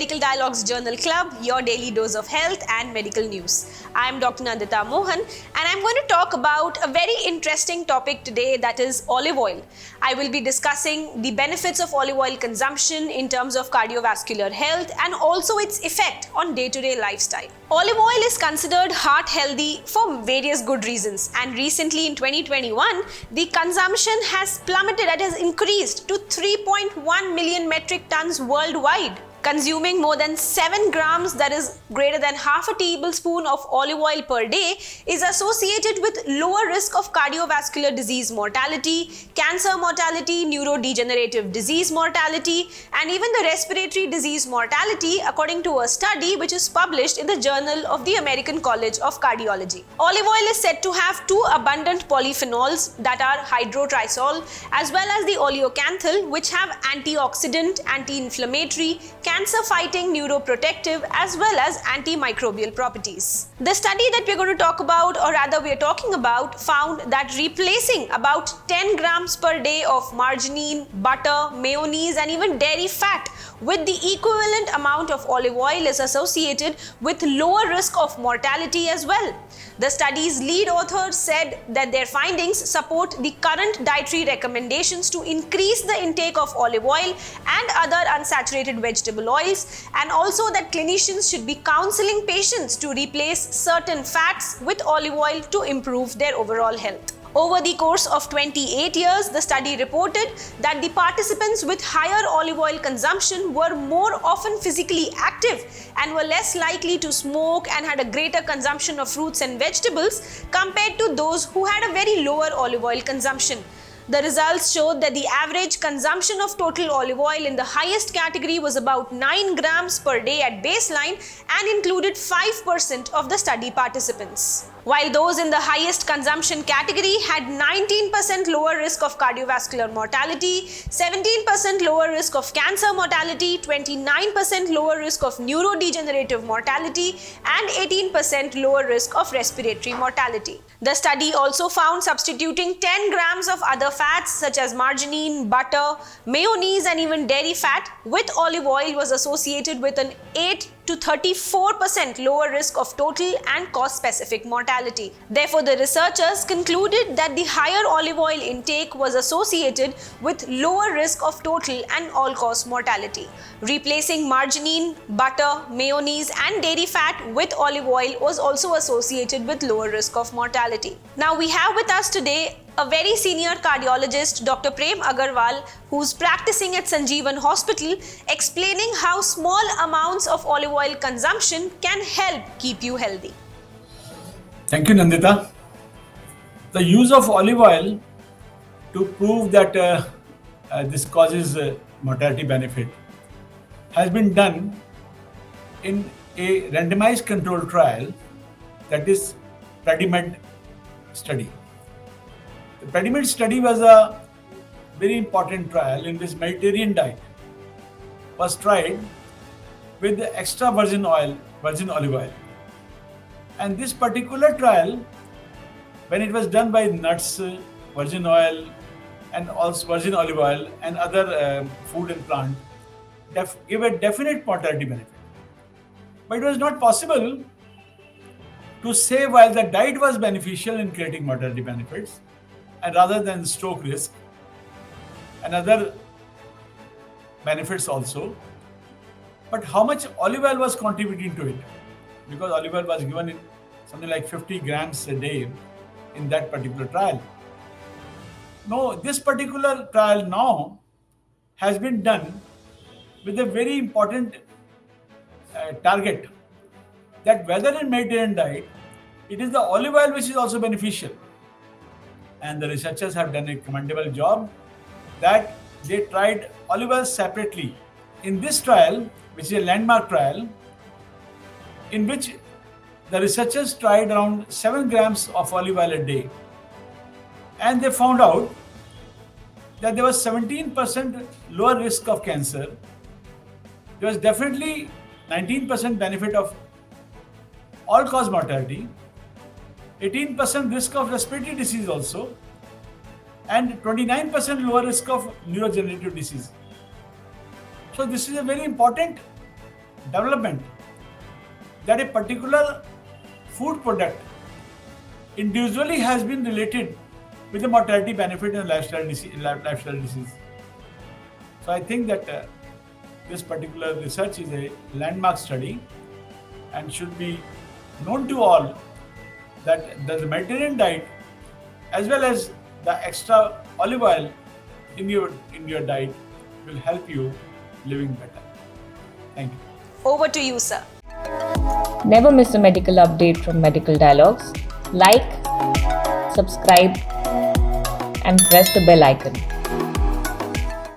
Medical Dialogues Journal Club, your daily dose of health and medical news. I am Dr. Nandita Mohan and I'm going to talk about a very interesting topic today, that is olive oil. I will be discussing the benefits of olive oil consumption in terms of cardiovascular health and also its effect on day-to-day lifestyle. Olive oil is considered heart healthy for various good reasons, and recently in 2021, the consumption has plummeted, it has increased to 3.1 million metric tons worldwide. Consuming more than 7 grams, that is greater than half a tablespoon of olive oil per day, is associated with lower risk of cardiovascular disease mortality, cancer mortality, neurodegenerative disease mortality, and even the respiratory disease mortality, according to a study which is published in the Journal of the American College of Cardiology. Olive oil is said to have two abundant polyphenols, that are hydrotrysol as well as the oleocanthal, which have antioxidant, anti-inflammatory, cancer-fighting, neuroprotective as well as antimicrobial properties. The study that we're going to talk about, or rather we're talking about, found that replacing about 10 grams per day of margarine, butter, mayonnaise and even dairy fat with the equivalent amount of olive oil is associated with lower risk of mortality as well. The study's lead authors said that their findings support the current dietary recommendations to increase the intake of olive oil and other unsaturated vegetable oils, and also that clinicians should be counseling patients to replace certain fats with olive oil to improve their overall health. Over the course of 28 years, the study reported that the participants with higher olive oil consumption were more often physically active and were less likely to smoke and had a greater consumption of fruits and vegetables compared to those who had a very lower olive oil consumption. The results showed that the average consumption of total olive oil in the highest category was about 9 grams per day at baseline and included 5% of the study participants. While those in the highest consumption category had 19% lower risk of cardiovascular mortality, 17% lower risk of cancer mortality, 29% lower risk of neurodegenerative mortality, and 18% lower risk of respiratory mortality. The study also found substituting 10 grams of other fats such as margarine, butter, mayonnaise and even dairy fat with olive oil was associated with an 8 to 34% lower risk of total and cause-specific mortality. Therefore, the researchers concluded that the higher olive oil intake was associated with lower risk of total and all-cause mortality. Replacing margarine, butter, mayonnaise and dairy fat with olive oil was also associated with lower risk of mortality. Now, we have with us today a very senior cardiologist, Dr. Prem Aggarwal, who's practicing at Sanjeevan Hospital, explaining how small amounts of olive oil consumption can help keep you healthy. Thank you, Nandita. The use of olive oil to prove that this causes mortality benefit has been done in a randomized controlled trial, that is PREDIMED study. The PREDIMED study was a very important trial in which Mediterranean diet was tried with extra virgin olive oil. And this particular trial, when it was done by nuts, virgin oil and also virgin olive oil and other food and plant, gave a definite mortality benefit. But it was not possible to say while the diet was beneficial in creating mortality benefits, and rather than stroke risk and other benefits also, but how much olive oil was contributing to it, because olive oil was given in something like 50 grams a day in that particular trial. No, this particular trial now has been done with a very important target, that whether in Mediterranean diet, it is the olive oil which is also beneficial. And the researchers have done a commendable job that they tried olive oil separately. In this trial, which is a landmark trial, in which the researchers tried around 7 grams of olive oil a day. And they found out that there was 17% lower risk of cancer. There was definitely 19% benefit of all-cause mortality, 18% risk of respiratory disease also, and 29% lower risk of neurodegenerative disease. So this is a very important development that a particular food product individually has been related with the mortality benefit and lifestyle disease. So I think that this particular research is a landmark study and should be known to all that the Mediterranean diet as well as the extra olive oil in your diet will help you living better. Thank you. Over to you, sir. Never miss a medical update from Medical Dialogues. Like, subscribe, and press the bell icon.